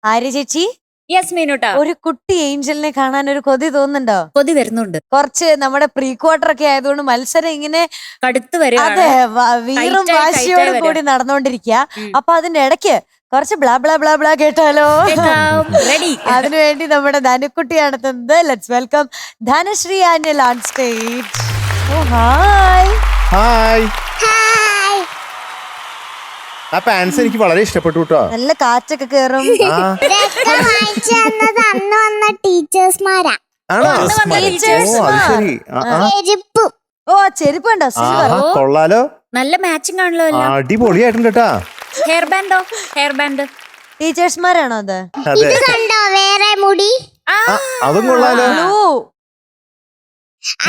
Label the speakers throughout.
Speaker 1: ആര്യ ചേച്ചി,
Speaker 2: യെസ് മീനുട്ടാ.
Speaker 1: ഒരു കുട്ടി ഏഞ്ചലിനെ കാണാൻ ഒരു കൊതി തോന്നുന്നുണ്ടോ?
Speaker 2: കൊതി വരുന്നുണ്ട്.
Speaker 1: കുറച്ച് നമ്മുടെ പ്രീ ക്വാർട്ടർ ഒക്കെ ആയതുകൊണ്ട് മത്സരം ഇങ്ങനെ
Speaker 2: കടുത്ത് വരും.
Speaker 1: അതെ, വീറും വാശിയോടും കൂടി നടന്നുകൊണ്ടിരിക്കുക. അപ്പൊ അതിന്റെ ഇടയ്ക്ക് കുറച്ച് ബ്ലാ ബ്ലാ ബ്ലാ ബ്ലാ കേട്ടാലോ?
Speaker 2: റെഡി.
Speaker 1: അതിനുവേണ്ടി നമ്മുടെ ധനുക്കുട്ടിയാണ് എത്തുന്നത്. Let's welcome Dhanashree Anil on stage. Oh hi.
Speaker 3: Hi. ആ പാൻസ് എനിക്ക് വളരെ ഇഷ്ടപ്പെട്ടു കേട്ടോ.
Speaker 1: നല്ല കാറ്റൊക്കെ കേറും.
Speaker 4: അന്ന് വന്ന ടീച്ചേഴ്സ്മാരാ.
Speaker 1: ഓ ചെരുപ്പ് ഉണ്ടോ?
Speaker 3: കൊള്ളാലോ,
Speaker 2: നല്ല മാച്ചിങ് ആണല്ലോ.
Speaker 3: അടിപൊളിയായിട്ടുണ്ട് കേട്ടാ.
Speaker 2: ഹെയർ ബാൻഡോ? ഹെയർ ബാൻഡ്
Speaker 1: ടീച്ചേഴ്സ്മാരാണോ അത്?
Speaker 4: ഇത് കണ്ടോ വേറെ മുടി?
Speaker 3: അതും കൊള്ളാലോ.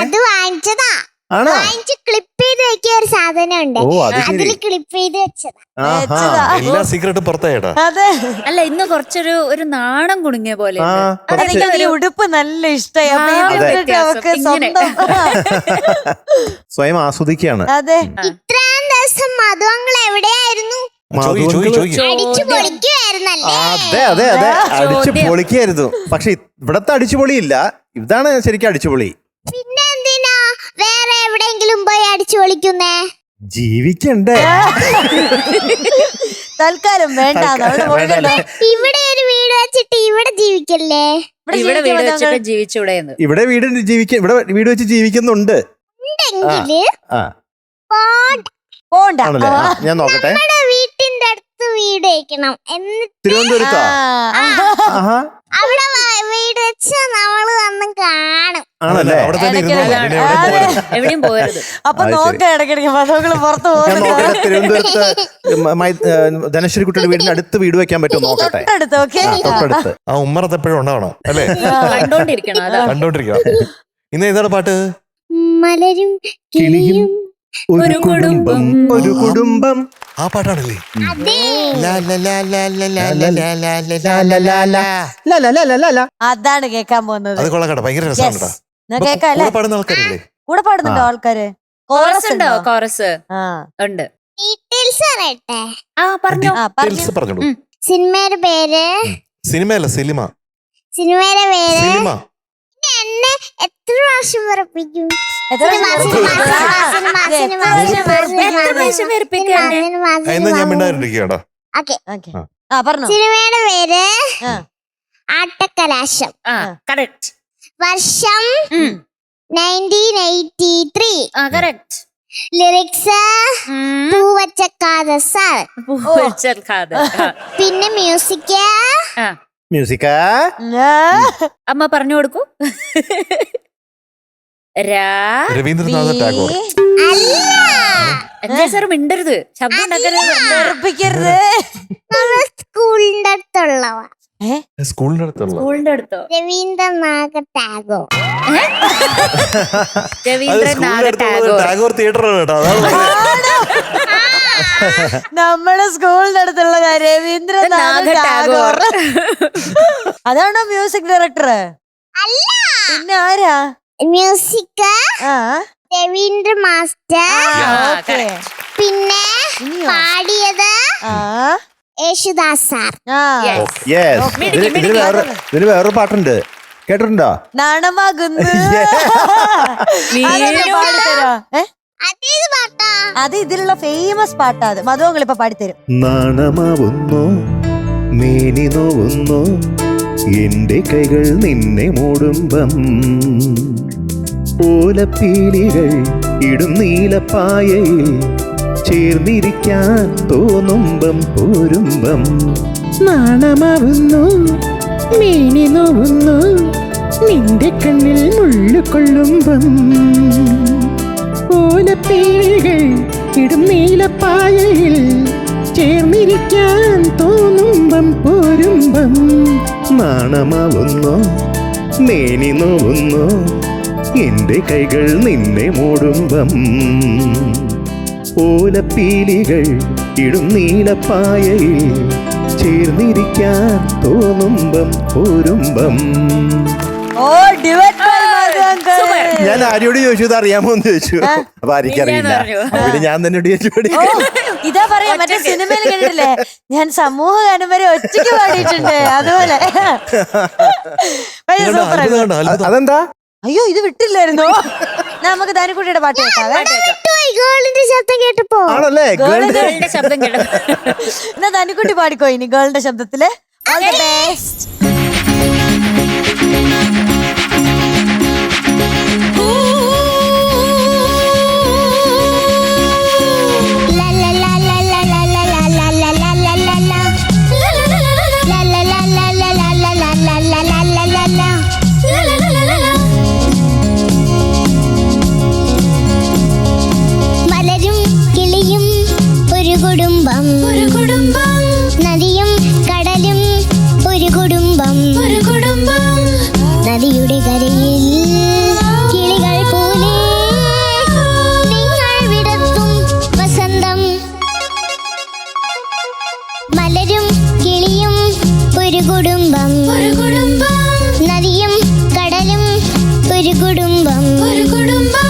Speaker 4: അത് വാങ്ങിച്ചതാ.
Speaker 3: ആണോ?
Speaker 4: വാങ്ങിച്ച് ക്ലിപ്പ് ചെയ്ത് വെക്കിയ ഒരു സാധനം ഉണ്ട്. അതില് ക്ലിപ്പ് ചെയ്ത് വെച്ചതാ.
Speaker 5: എല്ലാ സീക്രട്ടും പുറത്തായിട്ടാ.
Speaker 1: അതെ.
Speaker 2: അല്ല, ഇന്ന് കുറച്ചൊരു ഒരു നാണം കുടുങ്ങിയ പോലെ.
Speaker 1: അതെനിക്ക് ഉടുപ്പ് നല്ല ഇഷ്ടമായി.
Speaker 3: സ്വയം ആസ്വദിക്കുകയാണ്.
Speaker 1: അതെ.
Speaker 4: ഇത്രയും ദിവസം മധുവങ്ങൾ എവിടെയായിരുന്നു? അടിച്ചു പൊളിക്കുവായിരുന്നല്ലേ?
Speaker 3: അതെ അതെ അതെ, അടിച്ചു പൊളിക്കായിരുന്നു. പക്ഷെ ഇവിടത്തെ അടിച്ചുപൊളിയില്ല, ഇതാണ് ശരിക്കും അടിച്ചുപൊളി.
Speaker 4: പിന്നെ എന്തിനാ വേറെ എവിടെയെങ്കിലും പോയി അടിച്ചു പൊളിക്കുന്നേ?
Speaker 3: ജീവിക്കണ്ടേ?
Speaker 1: തൽക്കാലം വേണ്ട.
Speaker 4: ഇവിടെ ഒരു വീട് വെച്ചിട്ട് ഇവിടെ ജീവിക്കല്ലേ?
Speaker 2: ഇവിടെ വീട് വെച്ചിട്ട് ജീവിച്ചൂടെ?
Speaker 3: ഇവിടെ വീട് വെച്ച് ജീവിക്കുന്നുണ്ട്.
Speaker 4: ഉണ്ടെങ്കില്
Speaker 3: ആണല്ലേ? ഞാൻ നോക്കട്ടെ.
Speaker 4: നമ്മുടെ വീട്ടിന്റെ അടുത്ത് വീട് വെക്കണം.
Speaker 3: തിരുവനന്തപുരത്തോ?
Speaker 4: അവിടെ വീട് വെച്ച് നമ്മള് വന്ന് കാണും.
Speaker 3: ആണല്ലേ?
Speaker 2: എവിടെയും പോയത്.
Speaker 1: അപ്പൊ നോക്കാം ഇടയ്ക്കിടയ്ക്ക് മതങ്ങള് പുറത്ത് പോകുന്നത്.
Speaker 3: തിരുവനന്തപുരത്ത് ധനശ്രീ കുട്ടിയുടെ വീടിന്റെ അടുത്ത് വീട് വെക്കാൻ പറ്റുമോ നോക്കട്ടെ. തൊട്ടടുത്ത്.
Speaker 5: ആ ഉമ്മറത്ത് എപ്പോഴും ഉണ്ടാവണം അല്ലേ?
Speaker 2: കണ്ടോണ്ടിരിക്കണം.
Speaker 5: ഇന്ന് ഏതാണ് പാട്ട്?
Speaker 4: മലരും കിളിയും
Speaker 3: ഒരു കുടുംബം, ഒരു കുടുംബം.
Speaker 5: ആ പാട്ടാണല്ലേ?
Speaker 1: അതാണ് കേക്കാൻ പോകുന്നത്.
Speaker 5: അത് കൊള്ളാം കേട്ടോ, ഭയങ്കര രസമാണ്.
Speaker 1: കേക്കാല്ലേ?
Speaker 5: പാടുന്ന ആൾക്കാരല്ലേ?
Speaker 1: കൂടെ പാടുന്നുണ്ടോ ആൾക്കാര്?
Speaker 2: കോറസ് ഉണ്ടോ? കോറസ് ഉണ്ട്.
Speaker 4: ഡീറ്റെയിൽസ് പറയട്ടെ?
Speaker 5: പറഞ്ഞോളൂ.
Speaker 4: സിനിമയുടെ പേര്?
Speaker 5: സിനിമയല്ല, സിനിമ.
Speaker 4: സിനിമയുടെ പേര്?
Speaker 5: സിനിമ.
Speaker 4: എന്നെ എത്ര പ്രാവശ്യം വിറപ്പിക്കും?
Speaker 5: ഞാൻ മിണ്ടാതിരിക്കട്ടോ.
Speaker 4: സിനിമയുടെ പേര് ആട്ടക്കലാശം. വർഷം 1983. ലിറിക്സ് പൂവച്ചക്കാതെ സാർ. പിന്നെ
Speaker 3: മ്യൂസിക്
Speaker 2: അമ്മ പറഞ്ഞു കൊടുക്കൂ.
Speaker 5: രവീന്ദ്രനാഥ ടാഗോർ.
Speaker 2: സാർ മിണ്ടരുത്, ശബ്ദം ഉണ്ടാക്കരുത്.
Speaker 4: സ്കൂളിന്റെ അടുത്തുള്ളവ.
Speaker 5: സ്കൂളിന്റെ അടുത്തോ?
Speaker 4: രവീന്ദ്രനാഥ ടാഗോർ.
Speaker 5: ടാഗോർ തിയേറ്ററാണ് കേട്ടോ.
Speaker 1: നമ്മുടെ സ്കൂളിന്റെ അടുത്തുള്ള രവീന്ദ്രനാഥ ടാഗോർ. അതാണോ മ്യൂസിക് ഡയറക്ടർ?
Speaker 4: അല്ല,
Speaker 1: പിന്നെ ആരാ?
Speaker 4: Music Ravindra master. പിന്നെ പാടിയത് യേശുദാസ് സാർ.
Speaker 3: ഇതിന് വേറൊരു പാട്ടുണ്ട്, കേട്ടിട്ടുണ്ടോ?
Speaker 1: നാണമാകുന്നു. അത് ഇതിലുള്ള ഫേമസ് പാട്ടാ. അത് മധുവങ്ങൾ ഇപ്പൊ പാടിത്തരും.
Speaker 3: നാണമാവുന്നു, മേനി നോവുന്നു, എന്റെ കൈകൾ നിന്നെ മൂടുമ്പം, ഓലപ്പീലികൾ ഇടും നീലപ്പായയിൽ ചേർന്നിരിക്കാൻ തോന്നുമ്പം പോരുമ്പം, നാണമാവുന്നു, മേനി നോവുന്നു, നിന്റെ കണ്ണിൽ മുള്ളുകൊള്ളുമ്പം, ഓലപ്പീലികൾ ഇടും നീലപ്പായയിൽ ചേർന്നിരിക്കാൻ തോന്നുമ്പം പോരുമ്പം, നാണമാവുന്നു, മേനി നോവുന്നു, എന്റെ കൈകൾ നിന്നെ മൂടുമ്പം, ഓലപ്പീലികൾ ഇടും നീലപ്പായയിൽ ചേർന്നിരിക്കാൻ തോന്നുമ്പം പോരുമ്പം.
Speaker 1: ഓ ഡിവൈറ്റ് ബൈ മധു അങ്കിൾ.
Speaker 3: ഞാൻ ആര്യോട് ചോദിച്ചു ഇത് അറിയാമോ എന്ന് ചോദിച്ചു. അപ്പൊ ആർക്കറിയില്ല. പിന്നെ ഞാൻ തന്നെ ഡിവൈറ്റ് പാടി.
Speaker 1: ഓ ഇതാ പറയാ മറ്റേ സിനിമയിൽ കേട്ടിട്ടില്ലേ, ഞാൻ സമൂഹ ഗാനം വരെ ഒറ്റയ്ക്ക് പാടിയിട്ടുണ്ട് അതുപോലെ. ഭയങ്കര സൂപ്പർ ആയിരുന്നു.
Speaker 3: അതെന്താ?
Speaker 1: അയ്യോ ഇത് വിട്ടില്ലായിരുന്നോ? നമുക്ക് ധനുക്കുട്ടിയുടെ പാട്ട് കേൾക്കാവേ.
Speaker 4: ഗേളിന്റെ ശബ്ദം കേട്ടപ്പോ
Speaker 3: ആണല്ലേ?
Speaker 2: ഗേളിന്റെ ശബ്ദം കേട്ടോ.
Speaker 1: എന്നാ ധനുക്കുട്ടി പാടിക്കോ ഇനി ഗേളിന്റെ ശബ്ദത്തില്. All the best.
Speaker 4: മലരും കിളിയും ഒരു കുടുംബം, ഒരു കുടുംബം. നദിയും കടലും ഒരു കുടുംബം, ഒരു കുടുംബം. നദിയുടെ കരയിൽ കിളികൾ പോലെ നിങ്ങൾ വിടർത്തും വസന്തം. മലരും കിളിയും ഒരു കുടുംബം, ഒരു കുടുംബം. നദിയും കടലും ഒരു കുടുംബം, ഒരു കുടുംബം.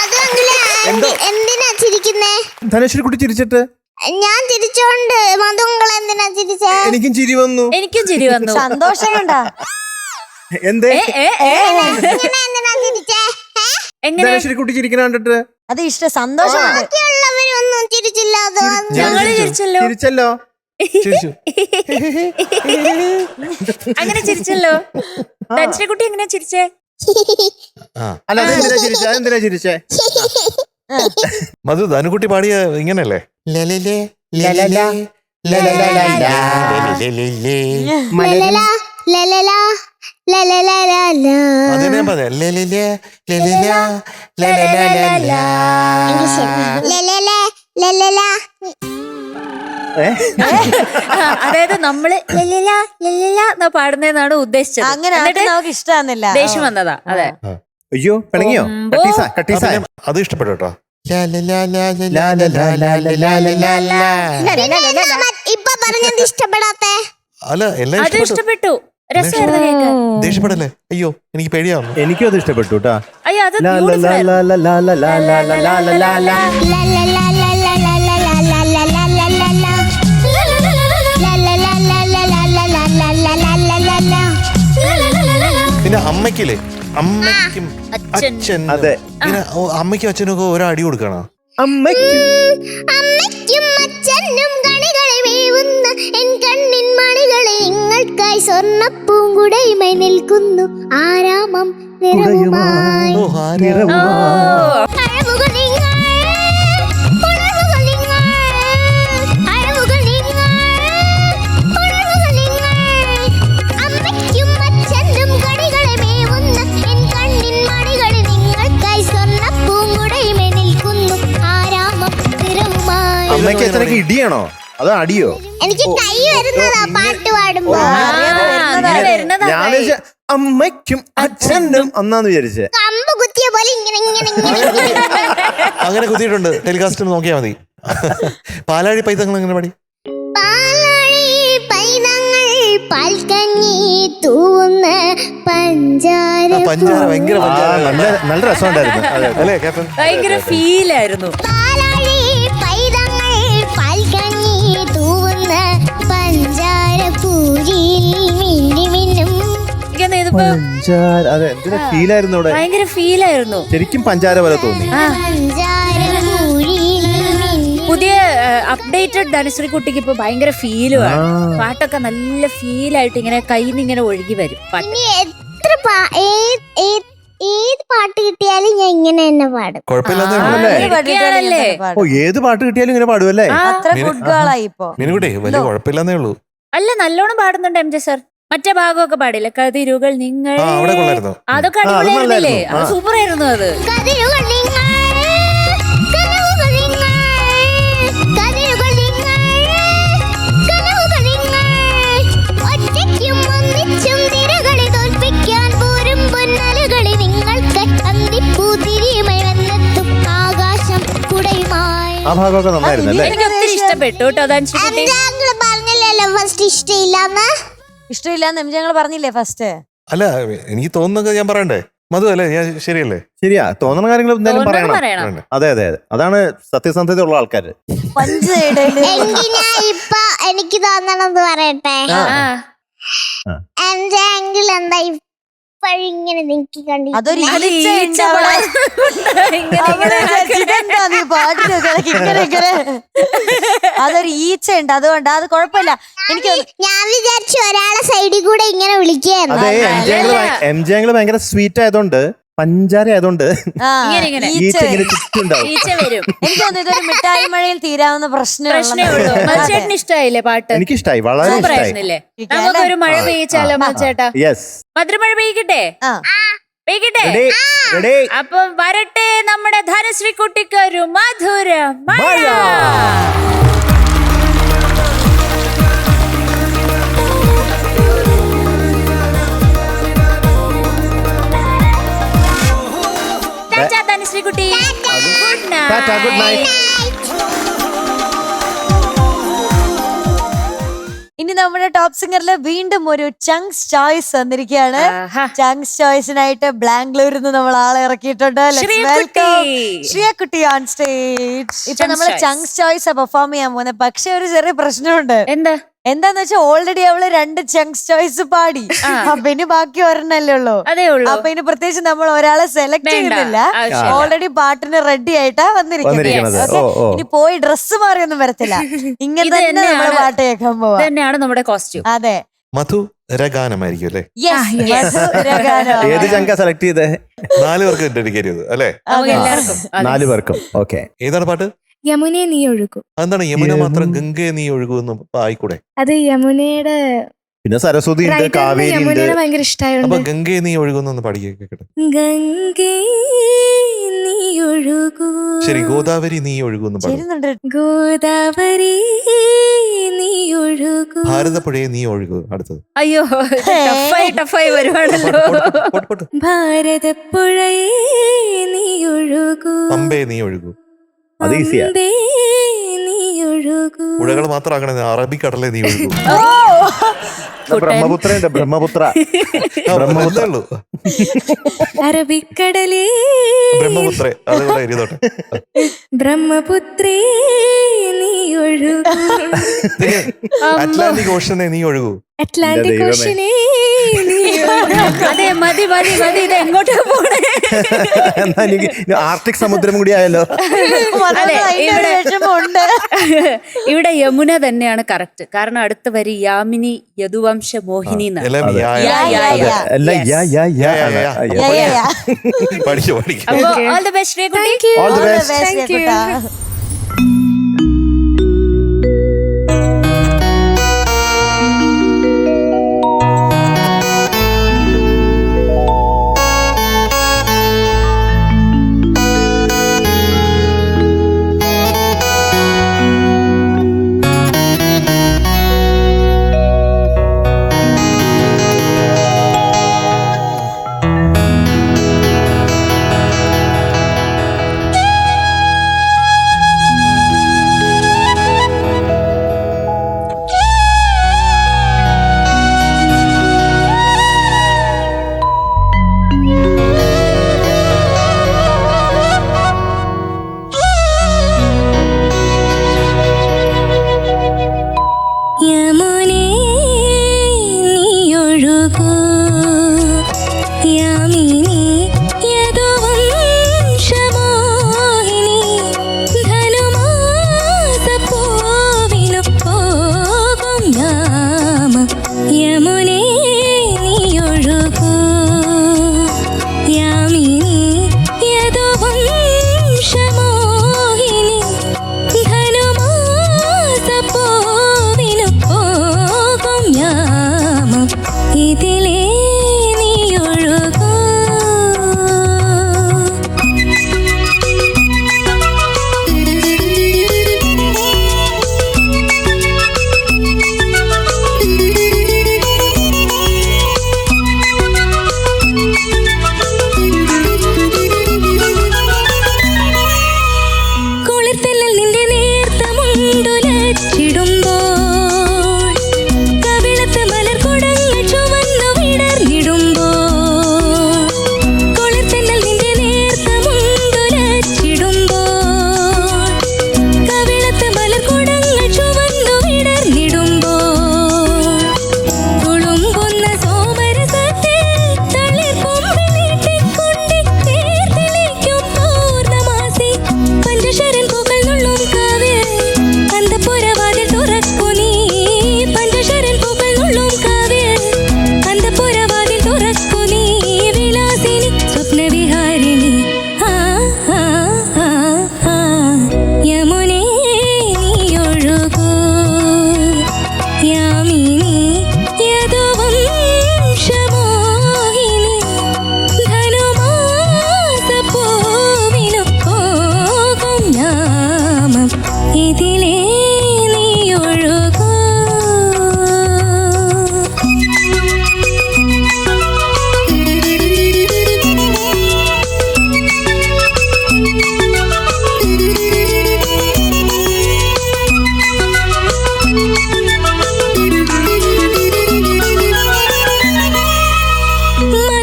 Speaker 4: അത് അങ്കിള് എന്തിനാ ചിരിക്കുന്നേ?
Speaker 3: ധനശ്രീ കുട്ടി ചിരിച്ചിട്ട്
Speaker 4: ഞാൻ ചിരിച്ചോണ്ട് മധുങ്കൾ എന്തിനാ ചിരിച്ചേ?
Speaker 3: എനിക്കും ചിരി വന്നു.
Speaker 2: എനിക്കും ചിരി വന്നു.
Speaker 1: സന്തോഷം കണ്ടാ
Speaker 3: എന്തേ
Speaker 4: ഇങ്ങനെ എന്തിനാ ചിരിച്ചേ?
Speaker 2: എങ്ങനെ
Speaker 3: ധനശ്രീ കുട്ടി ചിരിക്കണ കണ്ടിട്ട്
Speaker 1: അത് ഇഷ്ടം സന്തോഷമുണ്ട്.
Speaker 4: ബാക്കിയുള്ളവരൊന്നും ചിരിച്ചില്ല. അത്
Speaker 2: ഞങ്ങള് ചിരിച്ചല്ലോ.
Speaker 3: ചിരിച്ചല്ലോ.
Speaker 5: ചിരിച്ചു.
Speaker 2: അങ്ങനെ ചിരിച്ചല്ലോ. ധനശ്രീകുട്ടി എങ്ങനെയാ ചിരിച്ചേ?
Speaker 3: അല്ല അതെന്തിനാ ചിരിച്ചേ? അതെന്തിനാ ചിരിച്ചേ?
Speaker 5: മധു ധനുക്കുട്ടി പാടിയ ഇങ്ങനല്ലേ?
Speaker 4: ലലലാ, ലലലാ, ലലലാലാലാ.
Speaker 5: അതിനെ പറയാ
Speaker 4: ലലലേ, ലലലാ.
Speaker 2: അതായത് നമ്മള് ലല്ലലാ ലല്ലലാ എന്നാ പാടുന്നതെന്നാണ് ഉദ്ദേശിച്ചത്.
Speaker 1: അങ്ങനെ
Speaker 2: എന്നിട്ട്
Speaker 1: നമുക്ക് ഇഷ്ടമാകുന്നില്ല.
Speaker 2: ദേഷ്യം വന്നതാ. അതെ.
Speaker 3: അയ്യോ പിണങ്ങിയോ? കട്ടീസാ.
Speaker 5: അത് ഇഷ്ടപ്പെട്ടു കേട്ടോ.
Speaker 4: ഇപ്പൊ പറഞ്ഞത് ഇഷ്ടപ്പെടാത്തെ?
Speaker 5: അല്ല എല്ലാം
Speaker 2: അത്
Speaker 5: ഇഷ്ടപ്പെട്ടു.
Speaker 2: ഇഷ്ടപ്പെട്ടു. രസമായിരുന്നു കേൾക്കാൻ.
Speaker 5: ദേഷ്യപ്പെടല്ലേ? അയ്യോ എനിക്ക് പേടിയാവുന്നു.
Speaker 3: എനിക്കും അത് ഇഷ്ടപ്പെട്ടു കേട്ടാ.
Speaker 2: അയ്യോ അത് beautiful ആയിരുന്നു.
Speaker 5: പിന്നെ അമ്മയ്ക്കില്ലേ, അമ്മയ്ക്കും അച്ഛൻ.
Speaker 3: അതെ.
Speaker 5: പിന്നെ അമ്മയ്ക്കും അച്ഛനും ഒക്കെ ഓരോ അടി കൊടുക്കണം.
Speaker 3: അമ്മയ്ക്കും
Speaker 4: അമ്മയ്ക്കും അച്ഛനും കണികളെ വേവുന്ന എൻ കണ്ണിൻ മണികളെ നിങ്ങൾക്കായി സ്വർണ്ണപ്പൂങ്കുടയുമായി നിൽക്കുന്നു ആരാമം നിറവുമായി.
Speaker 5: ഓ ആരാ?
Speaker 4: അഴവുകൾ നിങ്ങൾ, ഉണർവുകൾ നിങ്ങൾ, അഴവുകൾ നിങ്ങൾ, ഉണർവുകൾ നിങ്ങൾ. അമ്മയ്ക്കും അച്ഛനും കണികളെ വേവുന്ന എൻ കണ്ണിൻ മണികളെ നിങ്ങൾക്കായി സ്വർണ്ണപ്പൂങ്കുടയുമായി നിൽക്കുന്നു ആരാമം നിറവുമായി.
Speaker 3: അമ്മയ്ക്ക് അച്ഛനൊക്കെ ഇടിയാണോ അതോ അടിയോ?
Speaker 4: എനിക്ക് കൈ വരുന്നതാ പാട്ട് പാടുമ്പോ.
Speaker 2: അങ്ങനെ വരുന്നതാ.
Speaker 3: ഞാൻ വിചാരിച്ച അമ്മയ്ക്കും അച്ഛനും അന്നാന്ന് വിചാരിച്ചേ.
Speaker 4: കമ്പ് കുത്തിയ പോലെ ഇങ്ങനെ ഇങ്ങനെ ഇങ്ങനെ.
Speaker 5: അങ്ങനെ കുത്തിയിട്ടുണ്ട്. ടെലികാസ്റ്റ് നോക്കിയാ മതി. പാലാഴി പൈതങ്ങൾ എങ്ങനെ പാടി?
Speaker 4: പാലാഴി പൈതങ്ങൾ പാൽക്കഞ്ഞി തൂവുന്ന പഞ്ചാര
Speaker 5: പഞ്ചാര ഭയങ്കര പഞ്ചാര.
Speaker 3: നല്ല രസമുണ്ടായിരുന്നു. അതെ
Speaker 5: അല്ലേ ക്യാപ്റ്റൻ?
Speaker 2: ഭയങ്കര ഫീലായിരുന്നു.
Speaker 4: പാലാഴി പൈതങ്ങൾ പാൽക്കഞ്ഞി തൂവുന്ന പഞ്ചാര പൂരിയിൽ മിന്നി മിന്നും.
Speaker 2: ഇതിപ്പോ
Speaker 3: അതെ എന്തിനാ ഫീലായിരുന്നു ഇവിടെ.
Speaker 2: ഭയങ്കര ഫീലായിരുന്നു.
Speaker 3: ശരിക്കും പഞ്ചാര പോലെ തോന്നി.
Speaker 4: പഞ്ചാര പൂരിയിൽ മിന്നി.
Speaker 2: പുതിയ അപ്ഡേറ്റഡ് ധനശ്രീ കുട്ടിക്ക് ഇപ്പൊ ഭയങ്കര ഫീലുമാണ്. പാട്ടൊക്കെ നല്ല ഫീലായിട്ട് ഇങ്ങനെ കയ്യിൽ നിന്ന് ഇങ്ങനെ ഒഴുകി വരും പാട്ട്.
Speaker 4: ഇനി എത്ര ഏത് പാട്ട് കിട്ടിയാലും ഞാൻ ഇങ്ങനെ തന്നെ പാടും.
Speaker 5: കുഴപ്പമില്ലാതെ
Speaker 2: ഇതൊക്കെയാണല്ലേ.
Speaker 3: ഓ ഏത് പാട്ട് കിട്ടിയാലും ഇങ്ങനെ പാടുമല്ലേ?
Speaker 1: അത്ര ഗുഡ് ഗേളായി ഇപ്പൊ.
Speaker 5: മീനുകുട്ടി വലിയ കുഴപ്പമില്ലാന്നേ ഉള്ളൂ.
Speaker 2: അല്ല നല്ലോണം പാടുന്നുണ്ട് എം ജെ സർ. മറ്റേ ഭാഗമൊക്കെ പാടില്ലേ, കതിരുകൾ നിങ്ങൾ,
Speaker 5: അവിടെ കൊള്ളായിരുന്നു.
Speaker 2: അതൊക്കെ അടിപൊളിയായിരുന്നില്ലേ? അത് സൂപ്പർ ആയിരുന്നു. അത്
Speaker 4: കതിരുകൾ നിങ്ങൾ, കനവുകൾ നിങ്ങൾ, കതിരുകൾ നിങ്ങൾ, കനവുകൾ നിങ്ങൾ. ഒറ്റയ്ക്കും ഒന്നിച്ചും തിരകളെ തോൽപ്പിക്കാൻ പോരും പൊന്നലുകളെ നിങ്ങൾക്ക് അന്തിപ്പൂതിരിയുമായി വന്നെത്തും ആകാശം കുടയുമായി.
Speaker 3: ആ ഭാഗമൊക്കെ നന്നായിരുന്നു അല്ലേ?
Speaker 2: എനിക്ക് ഒത്തിരി ഇഷ്ടപ്പെട്ടു കേട്ടോ ധനശ്രീ കുട്ടി.
Speaker 4: ഞങ്ങള് പറഞ്ഞില്ലല്ലോ ഫസ്റ്റ് ഇഷ്ടമില്ലാന്ന്.
Speaker 1: ഇഷ്ടമില്ലാന്ന് ഞങ്ങൾ പറഞ്ഞില്ലേ ഫസ്റ്റ്?
Speaker 5: അല്ല എനിക്ക് തോന്നുന്നത് ഞാൻ പറയണ്ടേ മധു? അല്ലേ ഞാൻ ശരിയല്ലേ?
Speaker 3: ശരിയാ, തോന്നുന്ന കാര്യങ്ങൾ എന്തായാലും
Speaker 2: തോന്നുന്നത്
Speaker 3: പറയണം.
Speaker 2: പറയണം.
Speaker 3: അതെ അതെ അതെ, അതാണ് സത്യസന്ധത ഉള്ള ആൾക്കാര്.
Speaker 1: പഞ്ച് ഇടല്.
Speaker 4: എങ്കിൽ ഞാൻ ഇപ്പൊ എനിക്ക് തോന്നണത് പറയട്ടെ. എന്റെ ആംഗിൾ എന്താ ഇപ്പഴിങ്ങനെ നീക്കിക്കൊണ്ടി.
Speaker 1: അതൊരു
Speaker 2: അത്
Speaker 1: ഈച്ച
Speaker 2: ഈച്ച
Speaker 1: ഉണ്ട് അവിടെ.
Speaker 2: ഇങ്ങനെ
Speaker 1: അവിടെ ഇതെന്താ നീ പാട്ടിനൊക്കെ ഇങ്ങനെ ഇങ്ങനെ. അതൊരു ഈച്ച ഉണ്ട്, അതുകൊണ്ട് അത് കുഴപ്പമില്ല. എനിക്ക്
Speaker 4: ഞാൻ വിചാരിച്ചു ഒരാളെ സൈഡിൽ കൂടെ ഇങ്ങനെ വിളിക്കായിരുന്നു.
Speaker 3: അതെ, എം ജെ ആംഗിള് ഭയങ്കര സ്വീറ്റ് ആയതുകൊണ്ട്, പഞ്ചാര ആയതുകൊണ്ട്
Speaker 1: ആ,
Speaker 2: ഇങ്ങനെ.
Speaker 3: ഈച്ച ഇങ്ങനെ ചുറ്റുണ്ടാവും.
Speaker 2: ഈച്ച വരും.
Speaker 1: എനിക്ക് തോന്നുന്നു ഇതൊരു മിഠായി മഴയിൽ തീരാവുന്ന
Speaker 2: പ്രശ്നമേ
Speaker 1: പ്രശ്നമേ
Speaker 2: ഉള്ളൂ. മച്ചേട്ടന് ഇഷ്ടമായില്ലേ പാട്ട്?
Speaker 3: എനിക്കിഷ്ടായി, വളരെ
Speaker 2: സൂപ്പർ
Speaker 3: ഇഷ്ടായി.
Speaker 2: ആയിരുന്നില്ലേ? നമുക്കൊരു മഴ പെയ്യിച്ചാലോ മച്ചേട്ടാ?
Speaker 3: യെസ്,
Speaker 2: മധുരമഴ പെയ്യിക്കട്ടെ?
Speaker 1: ആ.
Speaker 2: പെയ്യിക്കട്ടെ?
Speaker 3: റെഡി.
Speaker 2: അപ്പൊ വരട്ടെ നമ്മുടെ ധനശ്രീ കുട്ടിക്ക് ഒരു മധുര മഴ. ധനശ്രീ കുട്ടി
Speaker 3: ഗുഡ് നൈറ്റ്.
Speaker 1: ഇനി നമ്മുടെ ടോപ്പ് സിംഗറിൽ വീണ്ടും ഒരു ചങ്സ് ചോയ്സ് വന്നിരിക്കുകയാണ്.
Speaker 2: ആഹാ.
Speaker 1: ചങ്സ് ചോയ്സിനായിട്ട് ബാംഗ്ലൂരിൽ നിന്ന് നമ്മൾ ആളെ ഇറക്കിയിട്ടുണ്ട്. ശ്രീയക്കുട്ടി ഓൺ സ്റ്റേജ്. ഇപ്പൊ
Speaker 2: Chung's
Speaker 1: നമ്മള്
Speaker 2: Choice.
Speaker 1: ചങ്സ് ചോയ്സ് പെർഫോം ചെയ്യാൻ പോകുന്നത്. പക്ഷെ ഒരു ചെറിയ പ്രശ്നമുണ്ട്. എന്താന്ന് വെച്ചാൽ ഓൾറെഡി അവള് 2 ചങ്സ് ചോയ്സ് പാടി. അപ്പൊ ഇനി ബാക്കി ഒരെണ്ണല്ലേ ഉള്ളൂ.
Speaker 2: അതേ ഉള്ളൂ.
Speaker 1: അപ്പൊ ഇനി പ്രത്യേകിച്ച് നമ്മൾ ഒരാളെ സെലക്ട് ചെയ്യുന്നില്ല. ഓൾറെഡി പാട്ടിന് റെഡി ആയിട്ടാ വന്നിരിക്കുന്നത്.
Speaker 3: ഓ, ഓ.
Speaker 1: ഇനി പോയി ഡ്രസ്സ് മാറിയൊന്നും വരത്തില്ല. ഇങ്ങനെ തന്നെ നമ്മൾ പാട്ട് കേൾക്കാൻ പോവാ.
Speaker 2: തന്നെയാണ് നമ്മുടെ കോസ്റ്റ്യൂം.
Speaker 1: അതെ,
Speaker 5: മധുരഗാനമായിരിക്കും അല്ലേ?
Speaker 3: ഏത് ചങ്ക സെലക്ട് ചെയ്തേ?
Speaker 5: 4 പേർക്ക് ഡെഡിക്കേറ്റ് ചെയ്തു അല്ലേ?
Speaker 2: എല്ലാവർക്കും
Speaker 3: 4 പേർക്കും. ഓക്കെ,
Speaker 5: ഏതാണ് പാട്ട്?
Speaker 6: യമുനെ നീ ഒഴുകൂ.
Speaker 5: അതെന്താണ് യമുന മാത്രം ഗംഗയെ നീ ഒഴുകുമെന്ന് ആയിക്കൂടെ?
Speaker 6: അത് യമുനയുടെ
Speaker 3: പിന്നെ സരസ്വതി ഉണ്ട്,
Speaker 6: writer ന്
Speaker 3: കാവേരി ഉണ്ട്.
Speaker 6: യമുനയെ ഭയങ്കര
Speaker 5: അപ്പൊ
Speaker 6: ഇഷ്ടമായോണ്ട്
Speaker 5: ഗംഗയെ നീ ഒഴുകുന്നൊന്ന് പാടിക്കേട്ടെ.
Speaker 6: ഗംഗേ നീ ഒഴുകൂ,
Speaker 5: ശരി, ഗോദാവരി നീ ഒഴുകുമെന്ന് പാടും.
Speaker 1: ചേരുന്നുണ്ട്.
Speaker 6: ഗോദാവരി നീ ഒഴുകൂ,
Speaker 5: ഭാരതപ്പുഴയെ നീ ഒഴുകൂ. അടുത്തത്
Speaker 2: അയ്യോ, ടഫായി വരുവാണല്ലോ.
Speaker 6: ഭാരതപ്പുഴയെ നീ ഒഴുകൂ,
Speaker 5: പമ്പയെ നീ ഒഴുകൂ.
Speaker 3: അത് ഈസിയാ.
Speaker 6: പമ്പേ നീ ഒഴുകൂ,
Speaker 5: പുഴകൾ മാത്രമാക്കണേ, അറബിക്കടലെ നീ ഒഴുകൂ.
Speaker 3: ബ്രഹ്മപുത്ര ഉണ്ട്, ബ്രഹ്മപുത്ര.
Speaker 5: ബ്രഹ്മപുത്രേ ഉള്ളൂ.
Speaker 6: അറബിക്കടലേ
Speaker 5: ബ്രഹ്മപുത്രേ, അതുകൂടെ എഴുതോട്ടെ.
Speaker 6: ബ്രഹ്മപുത്രേ നീ ഒഴുകൂ,
Speaker 5: അറ്റ്ലാന്റിക് ഓഷനെ നീ ഒഴുകൂ.
Speaker 6: അറ്റ്ലാന്റിക് ഓഷനെ നീ
Speaker 2: അതെ, മതി ഇത് എങ്ങോട്ടാ പോണേ?
Speaker 3: എന്നാ എനിക്ക് ആർട്ടിക് സമുദ്രം കൂടി ആയല്ലോ.
Speaker 1: അതിന്റെ വിഷമമുണ്ട്.
Speaker 2: ഇവിടെ യമുന തന്നെയാണ് കറക്റ്റ്. കാരണം അടുത്ത വരി യാമിനി യദുവംശ മോഹിനി എന്നാണ്.
Speaker 5: എല്ലാം യാ, യാ.
Speaker 3: അല്ല, യാ, യാ, യാ ആണ്.
Speaker 5: പഠിച്ചു പഠിക്കും.
Speaker 2: അപ്പൊ all the best, Sreekutty.
Speaker 3: All the best.
Speaker 6: Thank you.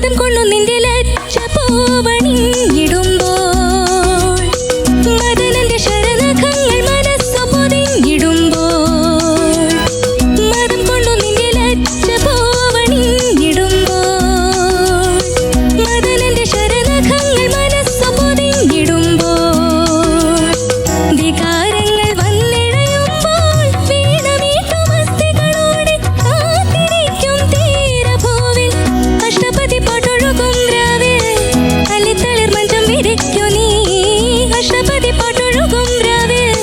Speaker 6: മതം കൊണ്ടു നിന്റെ ലജ്ജ പൂവണിഞ്ഞിടുമ്പോൾ മദനന്റെ ശരണഖങ്ങൾ മനസ്സു പൊതിഞ്ഞിടുമ്പോൾ മതം കൊണ്ടു നിന്റെ ലജ്ജ പൂവണിഞ്ഞിടുമ്പോൾ മദനന്റെ ശരണഖങ്ങൾ മനസ്സു പൊതിഞ്ഞിടുമ്പോൾ വികാരങ്ങൾ വന്നിഴയുമ്പോൾ വീണമീട്ടുമസ്തികളോടെ കാത്തിരിക്കും തീരഭൂവിൽ അഷ്ടപതി പാട്ടൊഴുകും രാവിൽ അല്ലിത്തളിർ മഞ്ചം വിരിക്കു നീ അഷ്ടപതി പാട്ടൊഴുകും രാവിൽ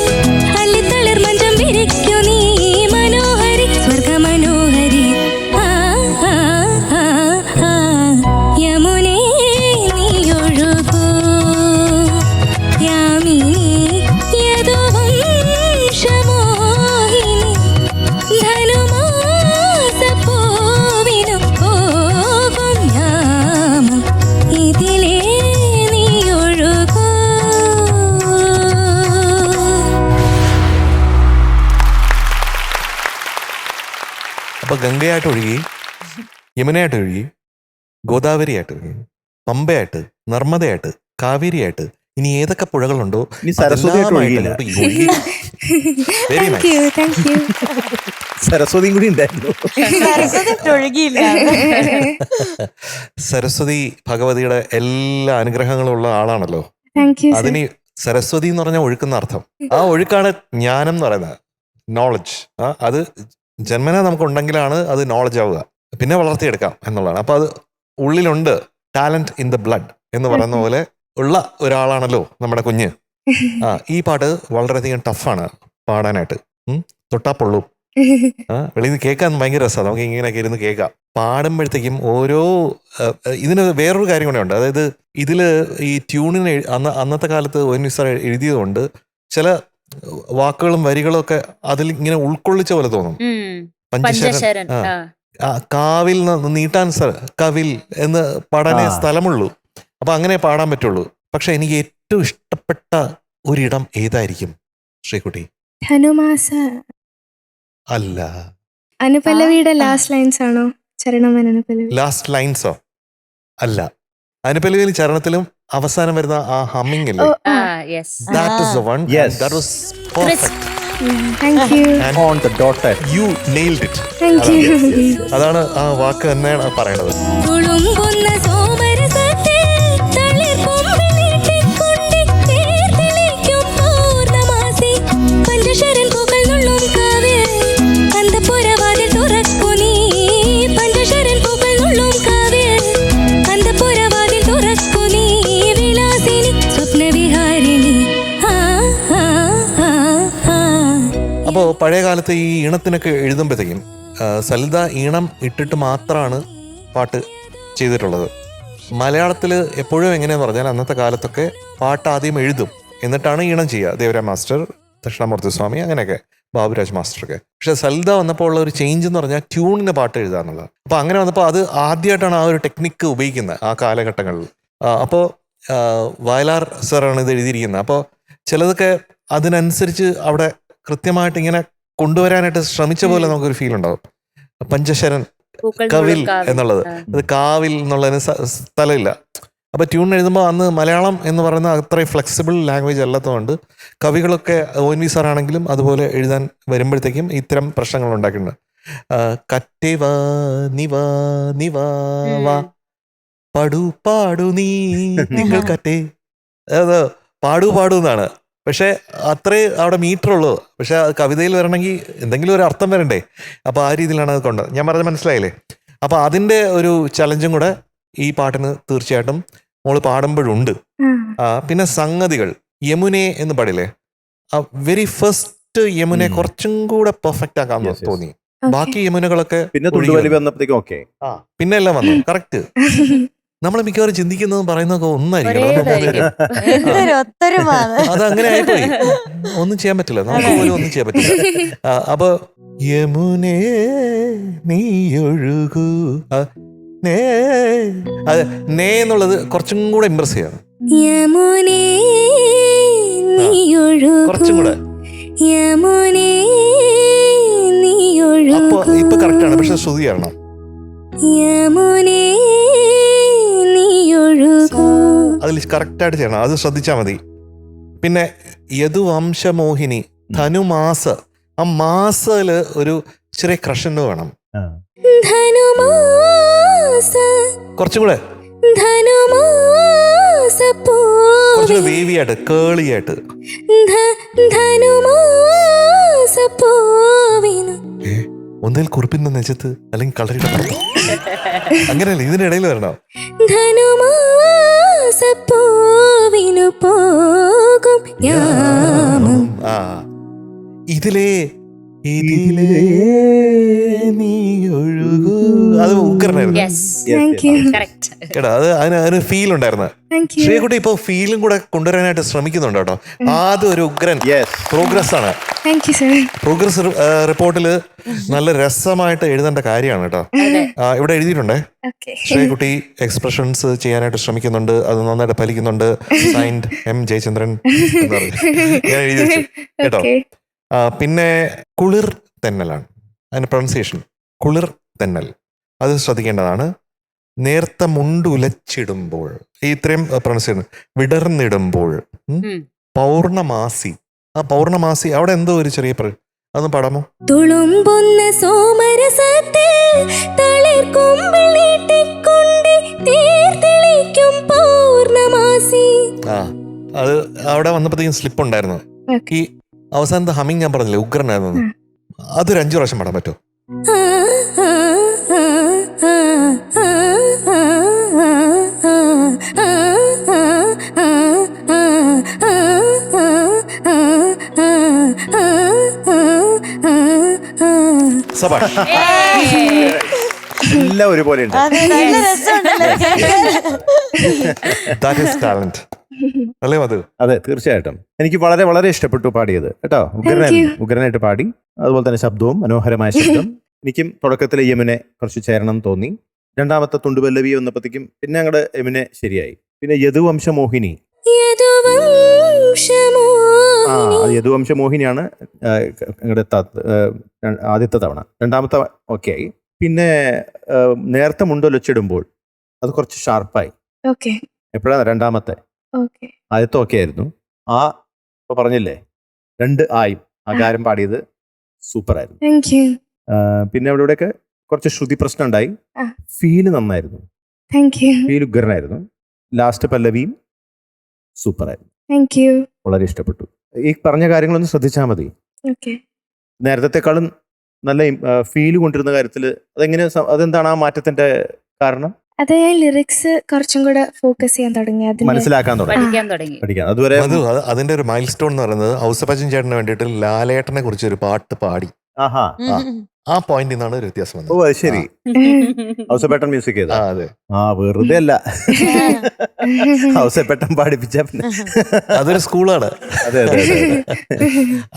Speaker 6: അല്ലിത്തളിർ മഞ്ചം വിരിക്കു നീ മനോഹരി സ്വർഗ മനോഹരി ആ ആ ആ ആ യമുനേ നീ ഒഴുകൂ യാമിനി യദുവംശമോഹിനി ധനുമാസപ്പൂവിനു പോകും യാമം ഇതിലേ നീ ഒഴുകൂ.
Speaker 5: അപ്പൊ ഗംഗയായിട്ട് ഒഴുകി, യമുനയായിട്ട് ഒഴുകി, ഗോദാവരിയായിട്ട് ഒഴുകി, പമ്പയായിട്ട്, നർമ്മദയായിട്ട്, കാവേരിയായിട്ട്, ഇനി ഏതൊക്കെ പുഴകളുണ്ടോ
Speaker 3: ഇനി സരസ്വതിയായിട്ട് ഒഴുകിയില്ല.
Speaker 5: Very
Speaker 6: Thank you, thank you.
Speaker 3: സരസ്വതിയും കൂടി ഉണ്ടായിരുന്നു.
Speaker 1: സരസ്വതി ഒഴുകിയില്ല.
Speaker 5: സരസ്വതി ഭഗവതിയുടെ എല്ലാ അനുഗ്രഹങ്ങളും ഉള്ള ആളാണല്ലോ.
Speaker 6: Thank you, sir.
Speaker 5: അതിന് സരസ്വതി എന്ന് പറഞ്ഞാൽ ഒഴുക്കുന്ന അർത്ഥം. ആ ഒഴുക്കാണ് ജ്ഞാനം എന്ന് പറയുന്നത്, നോളജ്. അത് ജന്മന നമുക്കുണ്ടെങ്കിലാണ് അത് നോളജ് ആവുക, പിന്നെ വളർത്തിയെടുക്കാം എന്നുള്ളതാണ്. അപ്പൊ അത് ഉള്ളിലുണ്ട്, ടാലന്റ് ഇൻ ദ ബ്ലഡ് എന്ന് പറയുന്ന പോലെ ഉള്ള ഒരാളാണല്ലോ നമ്മുടെ കുഞ്ഞ്. ഈ പാട്ട് വളരെയധികം ടഫാണ് പാടാനായിട്ട്. തൊട്ടാ പൊള്ളും. വെളിയിൽ നിന്ന് കേൾക്കാൻ ഭയങ്കര രസമാണ്, നമുക്ക് ഇങ്ങനെയൊക്കെ ഇരുന്ന് കേൾക്കാം. പാടുമ്പോഴത്തേക്കും ഓരോ ഇതിന് വേറൊരു കാര്യം കൂടെ ഉണ്ട്. അതായത് ഇതില് ഈ ട്യൂണിന് അന്നത്തെ കാലത്ത് ONV സാർ എഴുതിയതുകൊണ്ട് ചില വാക്കുകളും വരികളും ഒക്കെ അതിൽ ഇങ്ങനെ ഉൾക്കൊള്ളിച്ച പോലെ തോന്നും. പഞ്ചശരൻ, കാവിൽ നീട്ടാൻ കവിൽ എന്ന് പാടാനേ സ്ഥലമുള്ളൂ, അപ്പൊ അങ്ങനെ പാടാൻ പറ്റുള്ളൂ. പക്ഷെ എനിക്ക് ഏറ്റവും ഇഷ്ടപ്പെട്ട ഒരിടം ഏതായിരിക്കും ശ്രീകുട്ടി?
Speaker 6: ധനുമാസ
Speaker 5: അല്ല,
Speaker 6: അനുപല്ലവിയുടെ ലാസ്റ്റ് ലൈൻസ് ആണോ? ചരണമൻ അനുപല്ലവി.
Speaker 5: ലാസ്റ്റ് ലൈൻസോ? അല്ല, അനുപല്ലവിയിൽ ചരണത്തിലും അവസാനം വരുന്ന ആ ഹമ്മിങ് ഇല്ലേ, that is the one.
Speaker 3: Yes.
Speaker 5: That was perfect.
Speaker 6: Thank you.
Speaker 5: And
Speaker 3: On the dot.
Speaker 5: you nailed it.
Speaker 6: Thank you.
Speaker 5: അതാണ് ആ വാക്ക് തന്നെയാണ് പറയണത്.
Speaker 6: തുളുമ്പുന്ന സോമരസത്തിൽ തളിർക്കൊമ്പിൽ നീട്ടിക്കൊണ്ട് ചേർത്തിളിക്കും പൂർണ്ണമാസി. പഞ്ചശരൻ പൂക്കൾ നുള്ളും കാവിൽ അന്തഃപുരവാതിൽ തുറക്കു നീ. പഞ്ചശരൻ പൂക്കൾ നുള്ളും കാവിൽ അന്തഃപുരവാതിൽ തുറക്കു നീ. വിലാസിനി സ്വപ്നവിഹാരിണി. ആ ആ ആ ആ.
Speaker 5: അപ്പോൾ പഴയ കാലത്ത് ഈ ഈണത്തിനൊക്കെ എഴുതുമ്പോഴത്തേക്കും സലിത ഈണം ഇട്ടിട്ട് മാത്രമാണ് പാട്ട് ചെയ്തിട്ടുള്ളത്. മലയാളത്തിൽ എപ്പോഴും എങ്ങനെയാന്ന് പറഞ്ഞാൽ അന്നത്തെ കാലത്തൊക്കെ പാട്ട് ആദ്യം എഴുതും, എന്നിട്ടാണ് ഈണം ചെയ്യുക. ദേവരാം മാസ്റ്റർ, ദക്ഷിണാമൂർത്തി സ്വാമി, അങ്ങനെയൊക്കെ, ബാബുരാജ് മാസ്റ്ററൊക്കെ. പക്ഷെ സലിത വന്നപ്പോൾ ഉള്ള ഒരു ചേഞ്ച് എന്ന് പറഞ്ഞാൽ ട്യൂണിന് പാട്ട് എഴുതുക എന്നുള്ളത്. അപ്പോൾ അങ്ങനെ വന്നപ്പോൾ അത് ആദ്യമായിട്ടാണ് ആ ഒരു ടെക്നിക്ക് ഉപയോഗിക്കുന്നത് ആ കാലഘട്ടങ്ങളിൽ. അപ്പോൾ വയലാർ സാറാണ് ഇത് എഴുതിയിരിക്കുന്നത്. അപ്പോൾ ചിലതൊക്കെ അതിനനുസരിച്ച് അവിടെ കൃത്യമായിട്ട് ഇങ്ങനെ കൊണ്ടുവരാനായിട്ട് ശ്രമിച്ച പോലെ നമുക്കൊരു ഫീൽ ഉണ്ടാവും. പഞ്ചശരൻ കവിൽ എന്നുള്ളത്, അത് കാവിൽ എന്നുള്ളതിന് സ്ഥലമില്ല. അപ്പൊ ട്യൂൺ എഴുതുമ്പോൾ അന്ന് മലയാളം എന്ന് പറയുന്ന അത്രയും ഫ്ലെക്സിബിൾ ലാംഗ്വേജ് അല്ലാത്തതുകൊണ്ട് കവികളൊക്കെ ONV സാർ ആണെങ്കിലും അതുപോലെ എഴുതാൻ വരുമ്പോഴത്തേക്കും ഇത്തരം പ്രശ്നങ്ങൾ ഉണ്ടാക്കിയിട്ടുണ്ട്. കറ്റേ വാ നിവാ നിവാ വാ പാടു പാടു നീ നിങ്ങൾ കറ്റേ, അത് പാടു പാടു എന്നാണ്. പക്ഷെ അത്രേ അവിടെ മീറ്റർ ഉള്ളൂ. പക്ഷെ കവിതയിൽ വരണമെങ്കിൽ എന്തെങ്കിലും ഒരു അർത്ഥം വരണ്ടേ. അപ്പൊ ആ രീതിയിലാണ് അത് കൊണ്ടത്. ഞാൻ പറഞ്ഞത് മനസ്സിലായില്ലേ? അപ്പൊ അതിന്റെ ഒരു ചലഞ്ചും കൂടെ ഈ പാട്ടിന് തീർച്ചയായിട്ടും മോള് പാടുമ്പോഴുണ്ട്. പിന്നെ സംഗതികൾ, യമുനെ എന്ന് പാടില്ലേ, ആ വെരി ഫസ്റ്റ് യമുനെ കുറച്ചും കൂടെ പെർഫെക്റ്റ് ആക്കാൻ തോന്നി. ബാക്കി യമുനകളൊക്കെ പിന്നെ എല്ലാം വന്നു കറക്റ്റ്. നമ്മൾ മിക്കവാറും ചിന്തിക്കുന്നതും പറയുന്നതൊക്കെ ഒന്നായിരിക്കും. അതങ്ങനെ ആയിപ്പോയി, ഒന്നും ചെയ്യാൻ പറ്റില്ല, നമുക്ക് പോലും ഒന്നും ചെയ്യാൻ പറ്റില്ല. അപ്പൊ യമുനേ നീ ഒഴുകൂ, അത് നേ എന്നുള്ളത് കുറച്ചും കൂടെ ഇംപ്രസ് ചെയ്യണം. കുറച്ചും കൂടെ. അപ്പൊ ഇപ്പൊ കറക്റ്റ് ആണ്, പക്ഷെ ശ്രുതി കാരണം. അതിൽ കറക്റ്റായിട്ട് ചെയ്യണം, അത് ശ്രദ്ധിച്ചാൽ മതി. പിന്നെ യദുവംശമോഹിനി, ധനുമാസ, ആ മാസയില് ഒരു ചെറിയ ക്രഷൻഡ് വേണം. കുറച്ചും കൂടെ കുറച്ചുകൂടെ വേവി ആയിട്ട്, കേളി ആയിട്ട്. ഒന്നിൽ കുറിപ്പിന്റെ നെഞ്ചത്ത് അല്ലെങ്കിൽ കളറിയുടെ പുറത്ത്, അങ്ങനെയല്ല, ഇതിനിടയിൽ വരണം. ആ ഇതിലേ നീ ഒഴുകൂ, അത് ഉഗ്രനായിരുന്നു കേട്ടോ. അത് അതിന് ഫീൽ ഉണ്ടായിരുന്നു. ശ്രീകുട്ടി ഇപ്പൊ ഫീലും കൂടെ കൊണ്ടുവരാനായിട്ട് ശ്രമിക്കുന്നുണ്ട് കേട്ടോ. ആദ്യം ഒരു ഉഗ്രൻ പ്രോഗ്രസ് ആണ്. പ്രോഗ്രസ് റിപ്പോർട്ടില് നല്ല രസമായിട്ട് എഴുതേണ്ട കാര്യമാണ് കേട്ടോ. ഇവിടെ എഴുതിയിട്ടുണ്ടേ, ശ്രീകുട്ടി എക്സ്പ്രഷൻസ് ചെയ്യാനായിട്ട് ശ്രമിക്കുന്നുണ്ട്, അത് നന്നായിട്ട് ഫലിക്കുന്നുണ്ട്. സൈൻഡ് എം ജയചന്ദ്രൻ എന്ന് പറഞ്ഞു ഞാൻ എഴുതി വെച്ചു കേട്ടോ. പിന്നെ കുളിർ തെന്നലാണ് അതിന് പ്രൊണൗൺസിയേഷൻ, കുളിർ തെന്നൽ, അത് ശ്രദ്ധിക്കേണ്ടതാണ്. നേർത്ത മുണ്ടുലച്ചിടുമ്പോൾ, ഇത്രയും പ്രൊണൗൺസിയേഷൻ. വിടർന്നിടുമ്പോൾ, പൗർണമാസി, ആ പൗർണമാസി അവിടെ എന്തോ ഒരു ചെറിയ അതൊന്ന് പാടാമോ?
Speaker 7: തുളുമ്പുന്ന സോമരസത്തിൽ തളിർക്കൊമ്പിൾ നീട്ടിക്കൊണ്ട് തീർത്തെളിക്കും പൗർണമാസി.
Speaker 5: ആ അത് അവിടെ വന്നപ്പോഴത്തേക്കും സ്ലിപ്പ് ഉണ്ടായിരുന്നു. ഈ അവസാനത്തെ ഹമ്മിങ് ഞാൻ പറഞ്ഞില്ലേ, ഉഗ്രനായിരുന്നു. അതൊരു 5 പ്രാവശ്യം പാടാൻ പറ്റുമോ?
Speaker 3: എല്ലാം ഒരുപോലെ ഉണ്ട്.
Speaker 5: അല്ലേ മധു?
Speaker 3: അതെ, തീർച്ചയായിട്ടും. എനിക്ക് വളരെ വളരെ ഇഷ്ടപ്പെട്ടു പാടിയത് കേട്ടോ. ഉഗ്രനായിട്ട് പാടി. അതുപോലെ തന്നെ ശബ്ദവും മനോഹരമായ ശബ്ദം. എനിക്കും തുടക്കത്തിൽ യമുനെ കുറച്ച് ചേരണം തോന്നി. രണ്ടാമത്തെ തുണ്ടുപല്ലവി വന്നപ്പോഴത്തേക്കും പിന്നെ ഞങ്ങളുടെ യമുനെ ശരിയായി. പിന്നെ യദുവംശമോഹിനി, യദുവംശമോഹിനിയാണ് ഞങ്ങളുടെ ആദ്യത്തെ തവണ. രണ്ടാമത്തെ ഓക്കെ ആയി. പിന്നെ നേരത്തെ മുണ്ടൊലച്ചിടുമ്പോൾ അത് കുറച്ച് ഷാർപ്പായി. എപ്പോഴാണ് രണ്ടാമത്തെ? ആദ്യത്തെ ഓക്കെ ആയിരുന്നു. ഇപ്പൊ പറഞ്ഞില്ലേ 2 ആയും ആ കാര്യം പാടിയത് സൂപ്പറായിരുന്നു. പിന്നെ അവിടെ ഇവിടെയൊക്കെ കുറച്ച് ശ്രുതി പ്രശ്നം ഉണ്ടായി. ഫീല് നന്നായിരുന്നു, ഫീൽ ഉഗ്രനായിരുന്നു. ലാസ്റ്റ് പല്ലവിയും സൂപ്പറായിരുന്നു. വളരെ ഇഷ്ടപ്പെട്ടു. ഈ പറഞ്ഞ കാര്യങ്ങളൊന്ന് ശ്രദ്ധിച്ചാൽ മതി. നേരത്തെക്കാളും നല്ല ഫീല് കൊണ്ടിരുന്ന കാര്യത്തിൽ അതെന്താണ് ആ മാറ്റത്തിന്റെ കാരണം?
Speaker 6: അത് ഞാൻ ലിറിക്സ് കുറച്ചും കൂടെ ഫോക്കസ് ചെയ്യാൻ തുടങ്ങി,
Speaker 3: മനസ്സിലാക്കാൻ
Speaker 2: പഠിക്കാൻ
Speaker 3: അതുവരെ.
Speaker 5: അതിന്റെ ഒരു മൈൽ സ്റ്റോൺ എന്ന് പറയുന്നത് ഔസേപ്പച്ചൻ ചേട്ടന് വേണ്ടിയിട്ട് ലാലേട്ടനെ കുറിച്ച് ഒരു പാട്ട് പാടി. ആ പോയിന്റിൽ നിന്നാണ് ഒരു വ്യത്യാസം വന്നത്.
Speaker 3: ഓ അത് ശരി. ഔസേപ്പേട്ടൻ മ്യൂസിക് ചെയ്ത?
Speaker 5: അതെ.
Speaker 3: വെറുതെ അല്ല, ഔസേപ്പേട്ടൻ പാടിപ്പിച്ച
Speaker 5: അതൊരു സ്കൂളാണ്.
Speaker 3: അതെ അതെ അതെ.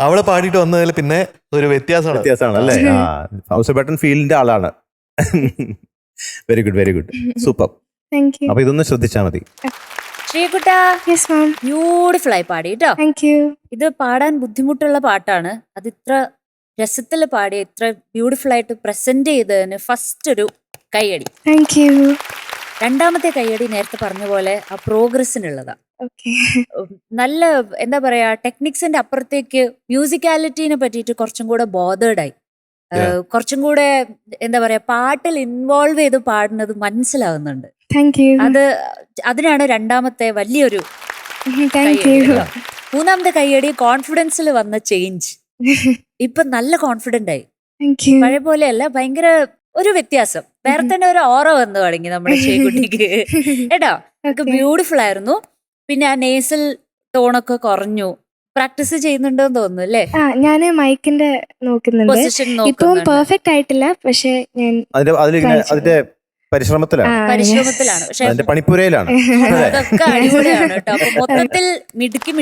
Speaker 5: അവിടെ പാടിയിട്ട് വന്നതിൽ പിന്നെ ഒരു വ്യത്യാസമാണ്
Speaker 3: അല്ലേ? ഔസേപ്പേട്ടൻ ഫീലിന്റെ ആളാണ്. Very good, very good, super. അപ്പൊ ഇതൊന്ന് ശ്രദ്ധിച്ചാ മതി.
Speaker 2: ബ്യൂട്ടിഫുൾ ആയി പാടി കേട്ടോ. ഇത് പാടാൻ ബുദ്ധിമുട്ടുള്ള പാട്ടാണ്. അത് ഇത്ര രസത്തിൽ പാടി, ഇത്ര ബ്യൂട്ടിഫുൾ ആയിട്ട് പ്രസന്റ് ചെയ്തതിന് ഫസ്റ്റ് ഒരു കൈയടി. രണ്ടാമത്തെ കൈയടി നേരത്തെ പറഞ്ഞ പോലെ ആ പ്രോഗ്രസിനുള്ളതാ. നല്ല എന്താ പറയാ, ടെക്നിക്സിന്റെ അപ്പുറത്തേക്ക് മ്യൂസിക്കാലിറ്റീനെ പറ്റിയിട്ട് കുറച്ചും കൂടെ ബോധേഡായി. കുറച്ചും കൂടെ എന്താ പറയാ, പാട്ടിൽ ഇൻവോൾവ് ചെയ്ത് പാടുന്നത് മനസ്സിലാവുന്നുണ്ട്. അതിനാണ് രണ്ടാമത്തെ വലിയൊരു കൈയടി. മൂന്നാമത്തെ കൈയടി കോൺഫിഡൻസിൽ വന്ന ചേഞ്ച്. ഇപ്പൊ നല്ല കോൺഫിഡന്റ് ആയി. പഴയ പോലെയല്ല, ഭയങ്കര ഒരു വ്യത്യാസം. വേറെ തന്നെ ഒരു ഓറ വന്നു തുടങ്ങി നമ്മുടെ ശ്രീകുട്ടിക്ക് കേട്ടോ. അതൊക്കെ ബ്യൂട്ടിഫുൾ ആയിരുന്നു. പിന്നെ ആ നേസൽ ടോണൊക്കെ കുറഞ്ഞു. പ്രാക്ടീസ് ചെയ്യുന്നുണ്ടോന്ന് തോന്നുന്നു അല്ലേ?
Speaker 6: ഞാൻ മൈക്കിന്റെ നോക്കുന്നുണ്ട്.
Speaker 2: പൊസിഷൻ
Speaker 6: ഇപ്പം പെർഫെക്റ്റ് ആയിട്ടില്ല, പക്ഷെ ഞാൻ
Speaker 3: അതിന്റെ പരിശ്രമത്തിലാണ്.
Speaker 2: പക്ഷെ
Speaker 3: പണിപ്പുരയിലാണ്.
Speaker 2: അതൊക്കെ അടിപൊളിയാണ് കേട്ടോ. അപ്പൊ മൊത്തത്തിൽ മിടുക്കി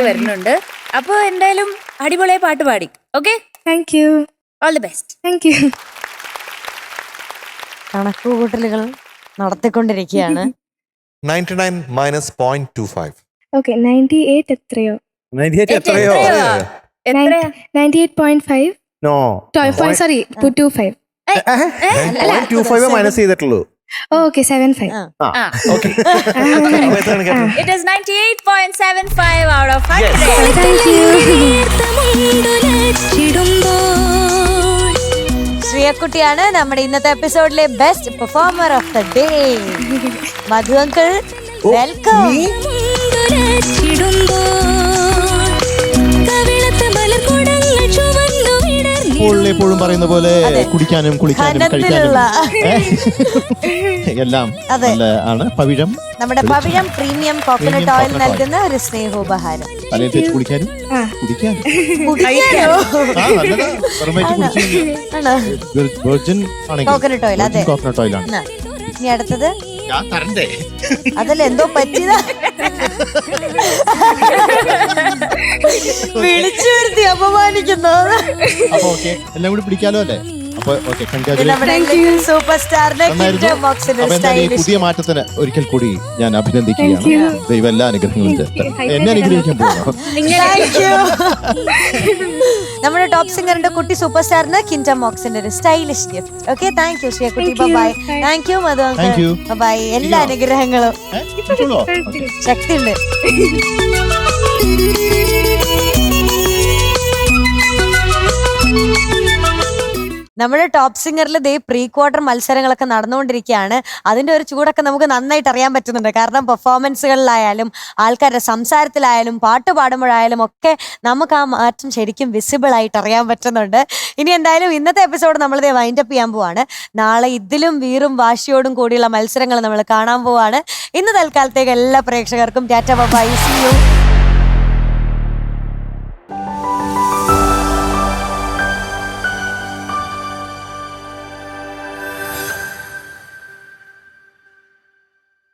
Speaker 2: വരുന്നുണ്ട്. അപ്പൊ എന്തായാലും അടിപൊളിയായി പാട്ട് പാടി. Okay, all the best.
Speaker 1: കണക്കുകൂട്ടലുകൾ നടത്തിക്കൊണ്ടിരിക്കുകയാണ്.
Speaker 5: 99 minus 0.25.
Speaker 6: 98 എത്രയോ? 98.5.
Speaker 3: No,
Speaker 6: sorry 25.
Speaker 3: 0.25 മൈനസ് ചെയ്തിട്ടുള്ളൂ.
Speaker 6: ഓക്കെ 75.
Speaker 5: ഓക്കെ എത്രയാണ് captain?
Speaker 2: It is 98.75 out of 100.
Speaker 6: Thank you.
Speaker 1: ശ്രീയക്കുട്ടിയാണ് നമ്മുടെ ഇന്നത്തെ എപ്പിസോഡിലെ best performer of the day. Madhu uncle welcome.
Speaker 8: എപ്പോഴും പറയുന്ന പോലെ കുടിക്കാനും കുളിക്കാനും കഴിക്കാനും എല്ലാം നല്ല ആണ്. പവിഴം,
Speaker 1: നമ്മുടെ പവിഴം പ്രീമിയം കോക്കനട്ട് ഓയിൽ നൽകുന്ന ഒരു സ്നേഹോപഹാരം.
Speaker 8: തലയിൽ തേച്ച് കുളിക്കാനും കുടിക്കാനും വെർജിൻ
Speaker 1: കോക്കനട്ട് ഓയിൽ. അതെ,
Speaker 8: കോക്കനട്ട് ഓയിലാണ്.
Speaker 1: ഇനി അടുത്തത്
Speaker 8: ഞാൻ തരണ്ടേ?
Speaker 1: അതല്ല എന്തോ പറ്റിയതാ, വിളിച്ചു വരുത്തി അപമാനിക്കുന്നു.
Speaker 8: അപ്പൊ ഓക്കെ, എല്ലാം കൂടി പിടിക്കാലോ അല്ലേ? അപ്പൊ ഓക്കെ,
Speaker 1: സൂപ്പർ സ്റ്റാറിന്റെ
Speaker 8: പുതിയ മാറ്റത്തിന് ഒരിക്കൽ കൂടി ഞാൻ അഭിനന്ദിക്കുകയാണ്. ദൈവം എല്ലാ അനുഗ്രഹങ്ങളും ചേർത്ത് എന്നെ അനുഗ്രഹിക്കാൻ പോകുന്നു.
Speaker 1: നമ്മുടെ ടോപ്പ് സിംഗറിന്റെ കുട്ടി സൂപ്പർ സ്റ്റാറിന് കിൻഡം മോക്സിന്റെ ഒരു stylish gift. Okay, thank you Sreekutty. Bye. Thank you Madhu uncle. Bye. എല്ലാ അനുഗ്രഹങ്ങളും ശക്തിയുണ്ട്. നമ്മുടെ ടോപ്പ് സിംഗറിൽ ദേ പ്രീ ക്വാർട്ടർ മത്സരങ്ങളൊക്കെ നടന്നുകൊണ്ടിരിക്കുകയാണ്. അതിന്റെ ഒരു ചൂടൊക്കെ നമുക്ക് നന്നായിട്ട് അറിയാൻ പറ്റുന്നുണ്ട്. കാരണം പെർഫോമൻസുകളിലായാലും ആൾക്കാരുടെ സംസാരത്തിലായാലും പാട്ട് പാടുമ്പോഴായാലും ഒക്കെ നമുക്ക് ആ മാറ്റം ശരിക്കും വിസിബിൾ ആയിട്ട് അറിയാൻ പറ്റുന്നുണ്ട്. ഇനി എന്തായാലും ഇന്നത്തെ എപ്പിസോഡ് നമ്മളിത് വൈൻഡപ്പ് ചെയ്യാൻ പോവാണ്. നാളെ ഇതിലും വീറും വാശിയോടും കൂടിയുള്ള മത്സരങ്ങൾ നമ്മൾ കാണാൻ പോവാണ്. ഇന്ന് തൽക്കാലത്തേക്ക് എല്ലാ പ്രേക്ഷകർക്കും ടാറ്റ ബൈ, സീ യു.